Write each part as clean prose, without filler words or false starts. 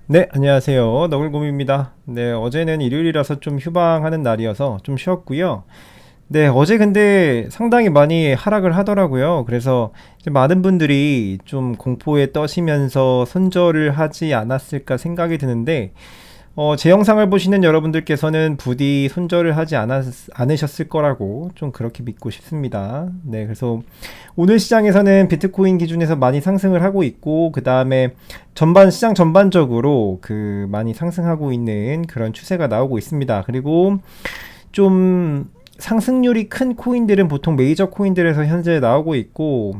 네, 안녕하세요. 너굴곰입니다. 네, 어제는 일요일이라서 좀 휴방하는 날이어서 좀 쉬었고요. 네, 어제 근데 상당히 많이 하락을 하더라고요. 그래서 이제 많은 분들이 좀 공포에 떠시면서 손절을 하지 않았을까 생각이 드는데, 제 영상을 보시는 여러분들께서는 부디 손절을 하지 않으셨을 거라고 좀 그렇게 믿고 싶습니다. 네, 그래서 오늘 시장에서는 비트코인 기준에서 많이 상승을 하고 있고, 그 다음에 시장 전반적으로 많이 상승하고 있는 그런 추세가 나오고 있습니다. 그리고 좀 상승률이 큰 코인들은 보통 메이저 코인들에서 현재 나오고 있고,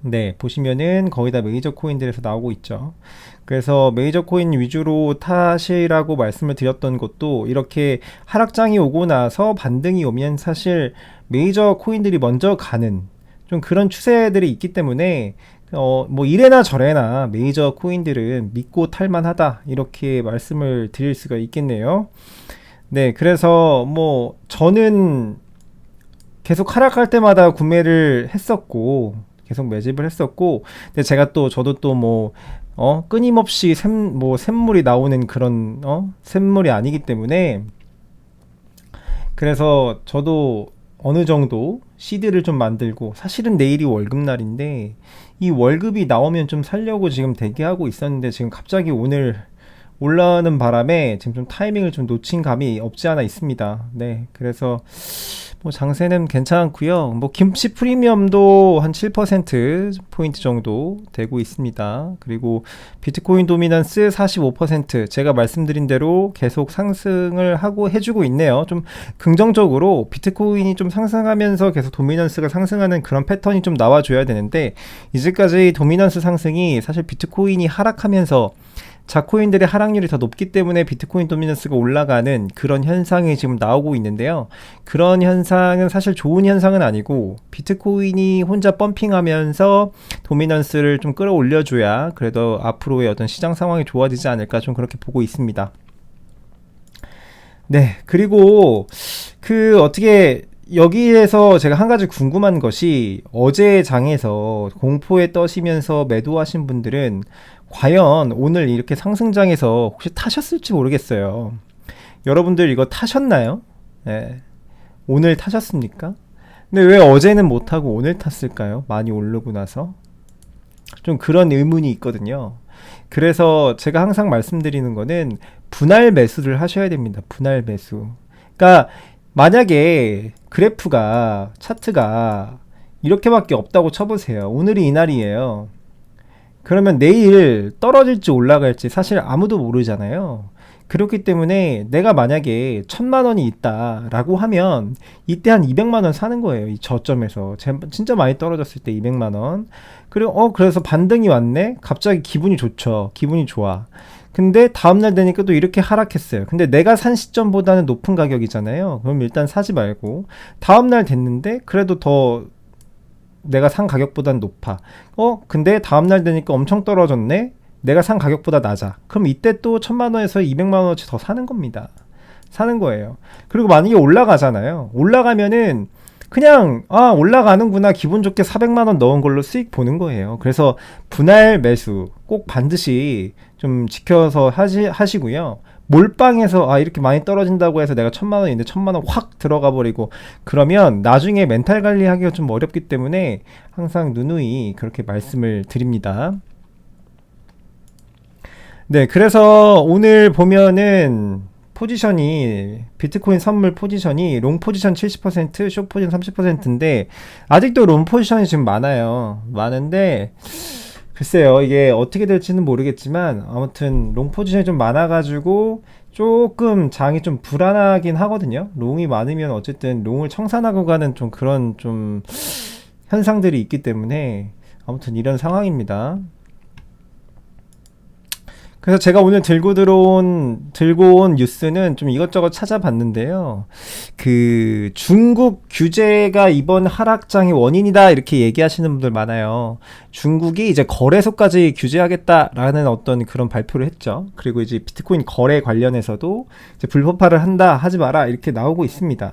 네, 보시면은 거의 다 메이저 코인들에서 나오고 있죠. 그래서 메이저 코인 위주로 타시라고 말씀을 드렸던 것도 이렇게 하락장이 오고 나서 반등이 오면 사실 메이저 코인들이 먼저 가는 좀 그런 추세들이 있기 때문에 뭐 이래나 저래나 메이저 코인들은 믿고 탈만하다 이렇게 말씀을 드릴 수가 있겠네요. 네, 그래서 뭐 저는 계속 하락할 때마다 구매를 했었고 계속 매집을 했었고 근데 저도 또 뭐 끊임없이 샘물이 나오는 그런 샘물이 아니기 때문에 그래서 저도 어느 정도 시드를 좀 만들고 사실은 내일이 월급날인데 이 월급이 나오면 좀 살려고 지금 대기하고 있었는데 지금 갑자기 오늘 올라오는 바람에 지금 좀 타이밍을 좀 놓친 감이 없지 않아 있습니다. 네, 그래서 뭐 장세는 괜찮고요. 뭐 김치 프리미엄도 한 7% 포인트 정도 되고 있습니다. 그리고 비트코인 도미넌스 45% 제가 말씀드린 대로 계속 상승을 하고 해주고 있네요. 좀 긍정적으로 비트코인이 좀 상승하면서 계속 도미넌스가 상승하는 그런 패턴이 좀 나와줘야 되는데 이제까지 도미넌스 상승이 사실 비트코인이 하락하면서 자코인들의 하락률이 더 높기 때문에 비트코인 도미넌스가 올라가는 그런 현상이 지금 나오고 있는데요. 그런 현상은 사실 좋은 현상은 아니고 비트코인이 혼자 펌핑하면서 도미넌스를 좀 끌어올려줘야 그래도 앞으로의 어떤 시장 상황이 좋아지지 않을까 좀 그렇게 보고 있습니다. 네, 그리고 어떻게 여기에서 제가 한 가지 궁금한 것이 어제 장에서 공포에 떠시면서 매도하신 분들은 과연 오늘 이렇게 상승장에서 혹시 타셨을지 모르겠어요. 여러분들 이거 타셨나요? 네. 오늘 타셨습니까? 근데 왜 어제는 못 타고 오늘 탔을까요? 많이 오르고 나서 좀 그런 의문이 있거든요. 그래서 제가 항상 말씀드리는 거는 분할 매수를 하셔야 됩니다. 분할 매수. 그러니까 만약에 차트가 이렇게밖에 없다고 쳐보세요. 오늘이 이날이에요. 그러면 내일 떨어질지 올라갈지 사실 아무도 모르잖아요. 그렇기 때문에 내가 만약에 1,000만 원이 있다라고 하면 이때 한 200만 원 사는 거예요. 이 저점에서 진짜 많이 떨어졌을 때 200만 원. 그리고 그래서 반등이 왔네. 갑자기 기분이 좋죠. 기분이 좋아. 근데 다음날 되니까 또 이렇게 하락했어요. 근데 내가 산 시점보다는 높은 가격이잖아요. 그럼 일단 사지 말고 다음날 됐는데 그래도 더 내가 산 가격보단 높아. 근데 다음날 되니까 엄청 떨어졌네. 내가 산 가격보다 낮아. 그럼 이때 또 1,000만 원에서 200만 원어치 더 사는 겁니다. 사는 거예요. 그리고 만약에 올라가잖아요. 올라가면은 그냥 올라가는구나 기분 좋게 400만 원 넣은 걸로 수익 보는 거예요. 그래서 분할 매수 꼭 반드시 좀 지켜서 하시고요. 몰빵해서 이렇게 많이 떨어진다고 해서 내가 1,000만 원인데 1,000만 원 확 들어가 버리고 그러면 나중에 멘탈 관리하기가 좀 어렵기 때문에 항상 누누이 그렇게 말씀을 드립니다. 네, 그래서 오늘 보면은 비트코인 선물 포지션이 롱 포지션 70%, 숏 포지션 30%인데 아직도 롱 포지션이 지금 많은데 글쎄요, 이게 어떻게 될지는 모르겠지만 아무튼 롱 포지션이 좀 많아가지고 조금 장이 좀 불안하긴 하거든요. 롱이 많으면 어쨌든 롱을 청산하고 가는 좀 그런 좀 현상들이 있기 때문에 아무튼 이런 상황입니다. 그래서 제가 오늘 들고 온 뉴스는 좀 이것저것 찾아봤는데요. 중국 규제가 이번 하락장의 원인이다 이렇게 얘기하시는 분들 많아요. 중국이 이제 거래소까지 규제하겠다라는 어떤 그런 발표를 했죠. 그리고 이제 비트코인 거래 관련해서도 이제 불법화를 한다, 하지 마라 이렇게 나오고 있습니다.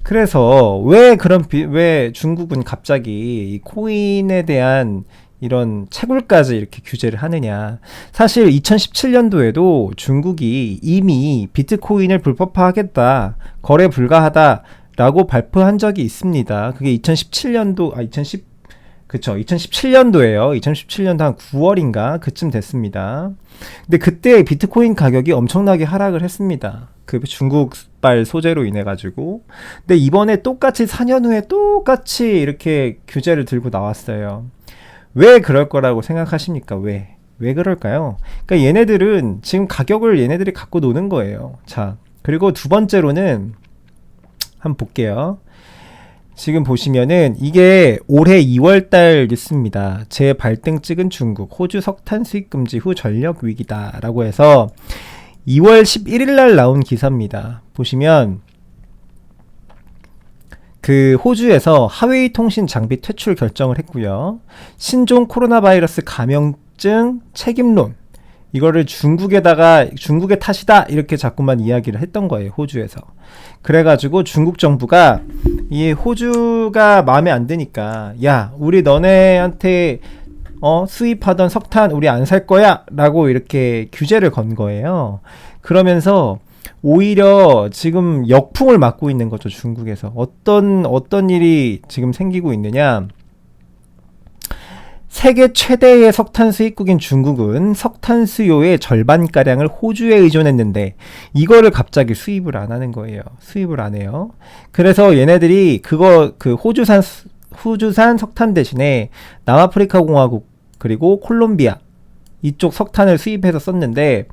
그래서 왜 중국은 갑자기 이 코인에 대한 이런 채굴까지 이렇게 규제를 하느냐. 사실 2017년도에도 중국이 이미 비트코인을 불법화하겠다, 거래 불가하다라고 발표한 적이 있습니다. 그게 2017년도, 2017년도에요. 2017년도 한 9월인가 그쯤 됐습니다. 근데 그때 비트코인 가격이 엄청나게 하락을 했습니다. 그 중국발 소재로 인해 가지고. 근데 이번에 똑같이 4년 후에 똑같이 이렇게 규제를 들고 나왔어요. 왜 그럴 거라고 생각하십니까? 왜 그럴까요? 그러니까 얘네들은 지금 가격을 얘네들이 갖고 노는 거예요. 자, 그리고 두 번째로는 한번 볼게요. 지금 보시면은 이게 올해 2월달 뉴스입니다. 재발등 찍은 중국, 호주 석탄 수입 금지 후 전력 위기다 라고 해서 2월 11일 날 나온 기사입니다. 보시면 그 호주에서 하웨이 통신 장비 퇴출 결정을 했고요. 신종 코로나 바이러스 감염증 책임론, 이거를 중국의 탓이다 이렇게 자꾸만 이야기를 했던 거예요. 호주에서. 그래가지고 중국 정부가 이 호주가 마음에 안 드니까, 야, 우리 너네한테 수입하던 석탄 우리 안 살 거야 라고 이렇게 규제를 건 거예요. 그러면서 오히려 지금 역풍을 맞고 있는 거죠. 중국에서 어떤 일이 지금 생기고 있느냐. 세계 최대의 석탄 수입국인 중국은 석탄 수요의 절반가량을 호주에 의존했는데 이거를 갑자기 수입을 안 하는 거예요. 수입을 안 해요. 그래서 얘네들이 그 호주산 석탄 대신에 남아프리카 공화국 그리고 콜롬비아 이쪽 석탄을 수입해서 썼는데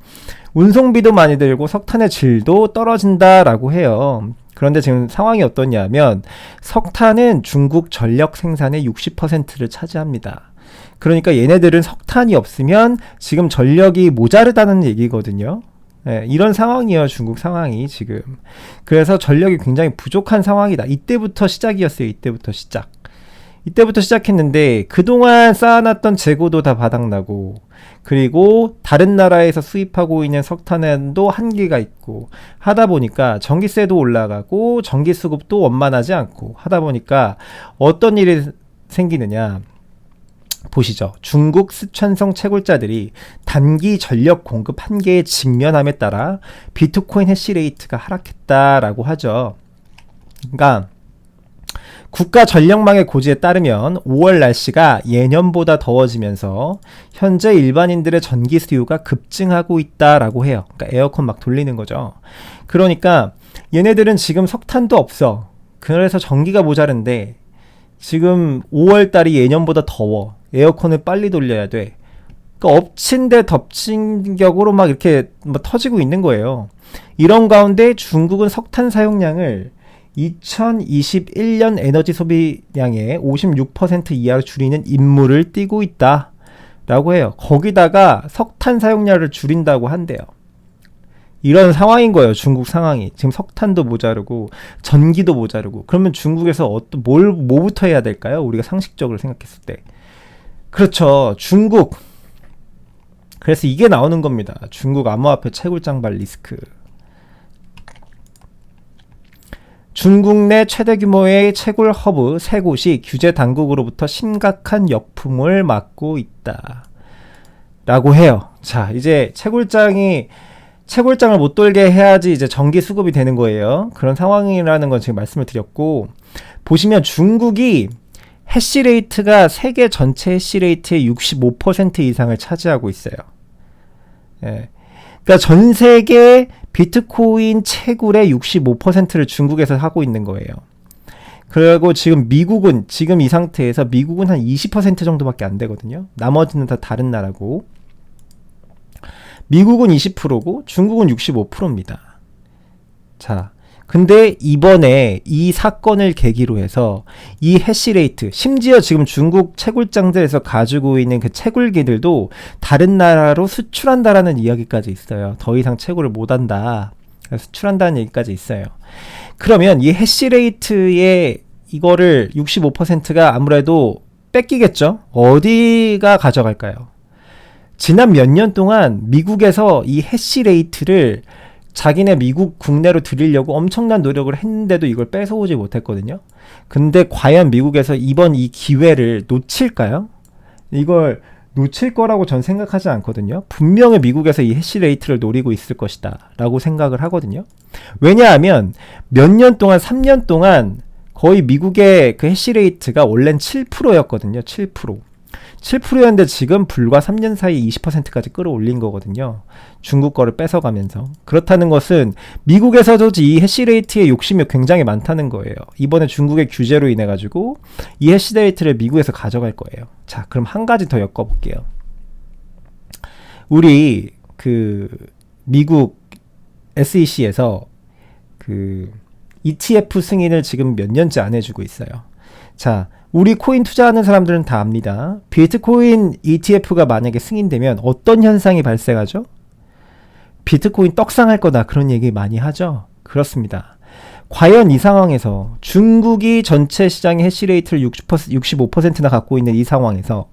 운송비도 많이 들고 석탄의 질도 떨어진다라고 해요. 그런데 지금 상황이 어떠냐면 석탄은 중국 전력 생산의 60%를 차지합니다. 그러니까 얘네들은 석탄이 없으면 지금 전력이 모자르다는 얘기거든요. 네, 이런 상황이에요. 중국 상황이 지금. 그래서 전력이 굉장히 부족한 상황이다. 이때부터 시작이었어요. 이때부터 시작했는데 그동안 쌓아놨던 재고도 다 바닥나고, 그리고 다른 나라에서 수입하고 있는 석탄에도 한계가 있고 하다 보니까 전기세도 올라가고 전기수급도 원만하지 않고 하다 보니까 어떤 일이 생기느냐. 보시죠. 중국 스촨성 채굴자들이 단기 전력 공급 한계에 직면함에 따라 비트코인 해시레이트가 하락했다라고 하죠. 그러니까 국가 전력망의 고지에 따르면 5월 날씨가 예년보다 더워지면서 현재 일반인들의 전기 수요가 급증하고 있다라고 해요. 그러니까 에어컨 막 돌리는 거죠. 그러니까 얘네들은 지금 석탄도 없어. 그래서 전기가 모자른데 지금 5월 달이 예년보다 더워. 에어컨을 빨리 돌려야 돼. 그러니까 엎친 데 덮친 격으로 막 이렇게 막 터지고 있는 거예요. 이런 가운데 중국은 석탄 사용량을 2021년 에너지 소비량의 56% 이하로 줄이는 임무를 띠고 있다 라고 해요. 거기다가 석탄 사용량을 줄인다고 한대요. 이런 상황인 거예요. 중국 상황이. 지금 석탄도 모자르고 전기도 모자르고. 그러면 중국에서 뭐부터 해야 될까요? 우리가 상식적으로 생각했을 때. 그렇죠. 중국. 그래서 이게 나오는 겁니다. 중국 암호화폐 채굴장발 리스크. 중국 내 최대 규모의 채굴 허브 3곳이 규제 당국으로부터 심각한 역풍을 맞고 있다 라고 해요. 자, 이제 채굴장을 못 돌게 해야지 이제 전기 수급이 되는 거예요. 그런 상황이라는 건 지금 말씀을 드렸고, 보시면 중국이 해시레이트가 세계 전체 해시레이트의 65% 이상을 차지하고 있어요. 예. 그러니까 전 세계 비트코인 채굴의 65%를 중국에서 하고 있는 거예요. 그리고 지금 미국은, 지금 이 상태에서 미국은 한 20% 정도밖에 안 되거든요. 나머지는 다 다른 나라고. 미국은 20%고 중국은 65%입니다. 자, 근데 이번에 이 사건을 계기로 해서 이 해시레이트, 심지어 지금 중국 채굴장들에서 가지고 있는 그 채굴기들도 다른 나라로 수출한다라는 이야기까지 있어요. 더 이상 채굴을 못한다. 수출한다는 얘기까지 있어요. 그러면 이 해시레이트의 이거를 65%가 아무래도 뺏기겠죠? 어디가 가져갈까요? 지난 몇 년 동안 미국에서 이 해시레이트를 자기네 미국 국내로 들이려고 엄청난 노력을 했는데도 이걸 뺏어오지 못했거든요. 근데 과연 미국에서 이번 이 기회를 놓칠까요? 이걸 놓칠 거라고 전 생각하지 않거든요. 분명히 미국에서 이 해시레이트를 노리고 있을 것이다 라고 생각을 하거든요. 왜냐하면 몇 년 동안 3년 동안 거의 미국의 그 해시레이트가 원래는 7%였거든요. 7%. 7%였는데 지금 불과 3년 사이 20%까지 끌어올린 거거든요. 중국 거를 뺏어가면서. 그렇다는 것은 미국에서도 이 해시레이트의 욕심이 굉장히 많다는 거예요. 이번에 중국의 규제로 인해 가지고 이 해시레이트를 미국에서 가져갈 거예요. 자, 그럼 한 가지 더 엮어볼게요. 우리 그 미국 SEC에서 그 ETF 승인을 지금 몇 년째 안 해주고 있어요. 자, 우리 코인 투자하는 사람들은 다 압니다. 비트코인 ETF가 만약에 승인되면 어떤 현상이 발생하죠? 비트코인 떡상할 거다, 그런 얘기 많이 하죠. 그렇습니다. 과연 이 상황에서 중국이 전체 시장의 해시레이트를 65%나 갖고 있는 이 상황에서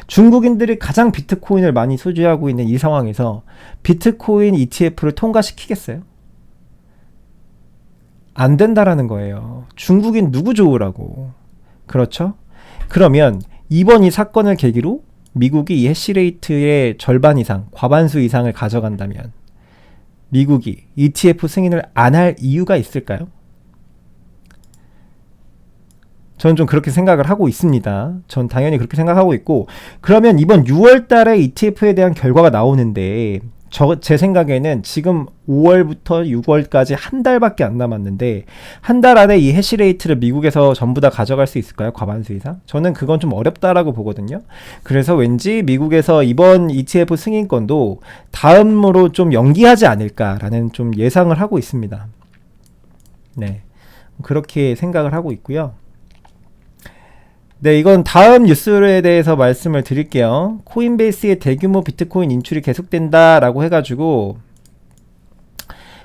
중국인들이 가장 비트코인을 많이 소지하고 있는 이 상황에서 비트코인 ETF를 통과시키겠어요? 안 된다라는 거예요. 중국인 누구 좋으라고. 그렇죠? 그러면 이번 이 사건을 계기로 미국이 이 해시레이트의 절반 이상, 과반수 이상을 가져간다면 미국이 ETF 승인을 안 할 이유가 있을까요? 저는 좀 그렇게 생각을 하고 있습니다. 전 당연히 그렇게 생각하고 있고, 그러면 이번 6월 달에 ETF에 대한 결과가 나오는데 제 생각에는 지금 5월부터 6월까지 한 달밖에 안 남았는데 한 달 안에 이 해시레이트를 미국에서 전부 다 가져갈 수 있을까요? 과반수 이상? 저는 그건 좀 어렵다라고 보거든요. 그래서 왠지 미국에서 이번 ETF 승인권도 다음으로 좀 연기하지 않을까라는 좀 예상을 하고 있습니다. 네, 그렇게 생각을 하고 있고요. 네, 이건 다음 뉴스에 대해서 말씀을 드릴게요. 코인베이스의 대규모 비트코인 인출이 계속된다라고 해가지고,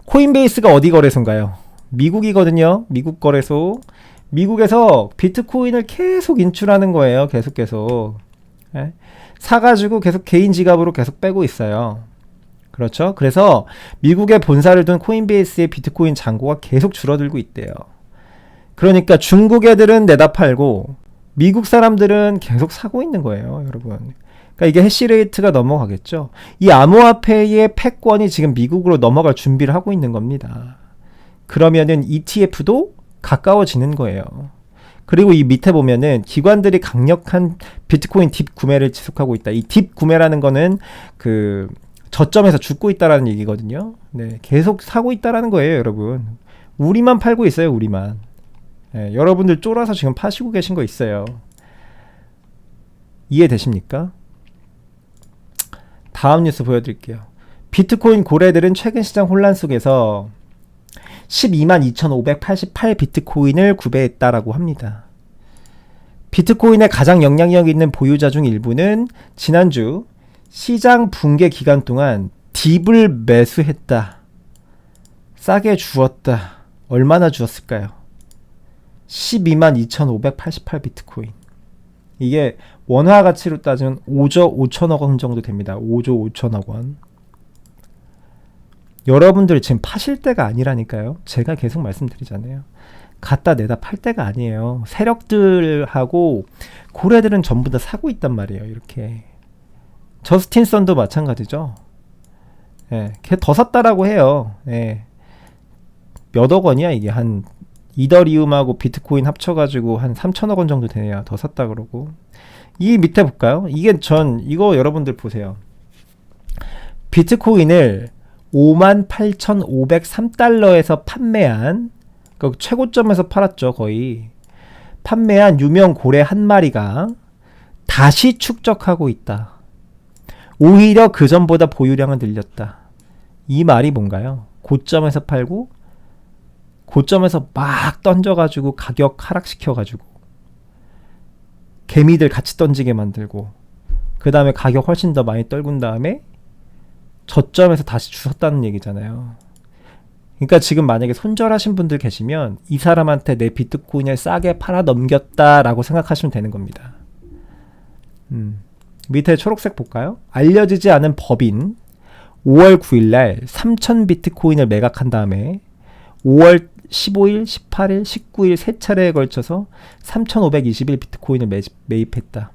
코인베이스가 어디 거래소인가요? 미국이거든요. 미국 거래소. 미국에서 비트코인을 계속 인출하는 거예요. 계속. 네? 사가지고 계속 개인 지갑으로 계속 빼고 있어요. 그렇죠? 그래서 미국에 본사를 둔 코인베이스의 비트코인 잔고가 계속 줄어들고 있대요. 그러니까 중국 애들은 내다 팔고 미국 사람들은 계속 사고 있는 거예요, 여러분. 그러니까 이게 해시레이트가 넘어가겠죠. 이 암호화폐의 패권이 지금 미국으로 넘어갈 준비를 하고 있는 겁니다. 그러면은 ETF도 가까워지는 거예요. 그리고 이 밑에 보면은 기관들이 강력한 비트코인 딥 구매를 지속하고 있다. 이 딥 구매라는 거는 그 저점에서 죽고 있다라는 얘기거든요. 네, 계속 사고 있다라는 거예요, 여러분. 우리만 팔고 있어요, 우리만. 네, 여러분들 쫄아서 지금 파시고 계신 거 있어요. 이해되십니까? 다음 뉴스 보여드릴게요. 비트코인 고래들은 최근 시장 혼란 속에서 122,588 비트코인을 구매했다라고 합니다. 비트코인의 가장 영향력 있는 보유자 중 일부는 지난주 시장 붕괴 기간 동안 딥을 매수했다. 싸게 주었다. 얼마나 주었을까요? 122,588 비트코인. 이게 원화 가치로 따지면 5조 5천억 원 정도 됩니다. 5조 5천억 원. 여러분들이 지금 파실 때가 아니라니까요. 제가 계속 말씀드리잖아요. 갖다 내다 팔 때가 아니에요. 세력들하고 고래들은 전부 다 사고 있단 말이에요. 이렇게. 저스틴 선도 마찬가지죠. 예, 걔 더 샀다라고 해요. 예. 몇억 원이야 이게. 한 이더리움하고 비트코인 합쳐가지고 한 3천억 원 정도 되네요. 더 샀다 그러고. 이 밑에 볼까요? 이게 이거 여러분들 보세요. 비트코인을 58,503달러에서 판매한, 그 최고점에서 팔았죠, 거의. 판매한 유명 고래 한 마리가 다시 축적하고 있다. 오히려 그 전보다 보유량은 늘렸다. 이 말이 뭔가요? 고점에서 팔고 고점에서 막 던져가지고 가격 하락시켜가지고 개미들 같이 던지게 만들고 그 다음에 가격 훨씬 더 많이 떨군 다음에 저점에서 다시 주셨다는 얘기잖아요. 그러니까 지금 만약에 손절하신 분들 계시면 이 사람한테 내 비트코인을 싸게 팔아 넘겼다라고 생각하시면 되는 겁니다. 밑에 초록색 볼까요? 알려지지 않은 법인 5월 9일날 3,000 비트코인을 매각한 다음에 5월 15일, 18일, 19일 세 차례에 걸쳐서 3,521 비트코인을 매입했다.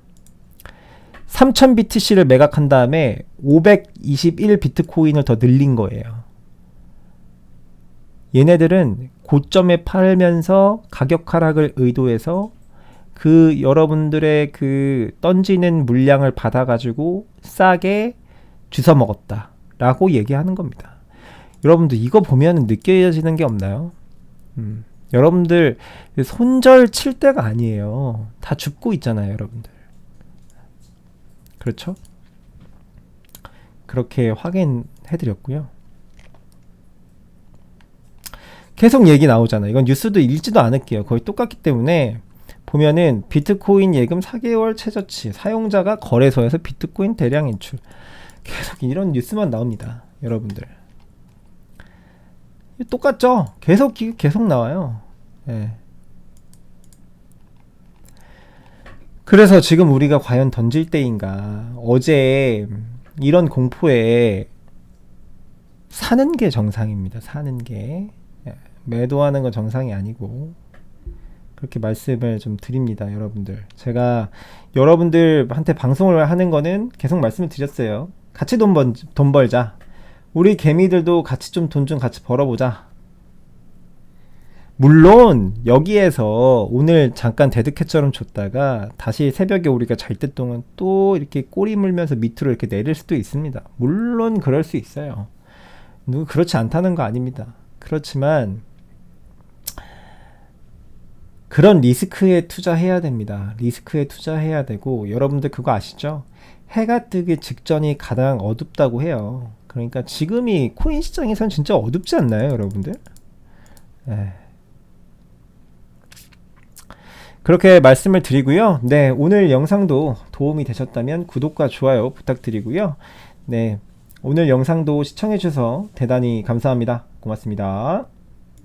3000BTC를 매각한 다음에 521 비트코인을 더 늘린 거예요. 얘네들은 고점에 팔면서 가격 하락을 의도해서 그 여러분들의 그 던지는 물량을 받아가지고 싸게 주워 먹었다 라고 얘기하는 겁니다. 여러분들 이거 보면 느껴지는 게 없나요? 여러분들 손절 칠 때가 아니에요. 다 죽고 있잖아요, 여러분들. 그렇죠? 그렇게 확인해드렸고요. 계속 얘기 나오잖아요. 이건 뉴스도 읽지도 않을게요. 거의 똑같기 때문에 보면은 비트코인 예금 4개월 최저치, 사용자가 거래소에서 비트코인 대량 인출. 계속 이런 뉴스만 나옵니다. 여러분들. 똑같죠? 계속 나와요. 예. 그래서 지금 우리가 과연 던질 때인가? 어제 이런 공포에 사는 게 정상입니다. 사는 게. 예. 매도하는 건 정상이 아니고. 그렇게 말씀을 좀 드립니다, 여러분들. 제가 여러분들한테 방송을 하는 거는 계속 말씀을 드렸어요. 같이 돈 벌자. 우리 개미들도 같이 좀 돈 좀 같이 벌어보자. 물론 여기에서 오늘 잠깐 데드캣처럼 줬다가 다시 새벽에 우리가 잘 때 동안 또 이렇게 꼬리 물면서 밑으로 이렇게 내릴 수도 있습니다. 물론 그럴 수 있어요. 누구 그렇지 않다는 거 아닙니다. 그렇지만 그런 리스크에 투자해야 됩니다. 리스크에 투자해야 되고, 여러분들 그거 아시죠? 해가 뜨기 직전이 가장 어둡다고 해요. 그러니까 지금이 코인 시장에선 진짜 어둡지 않나요, 여러분들? 에이. 그렇게 말씀을 드리고요. 네, 오늘 영상도 도움이 되셨다면 구독과 좋아요 부탁드리고요. 네, 오늘 영상도 시청해 주셔서 대단히 감사합니다. 고맙습니다.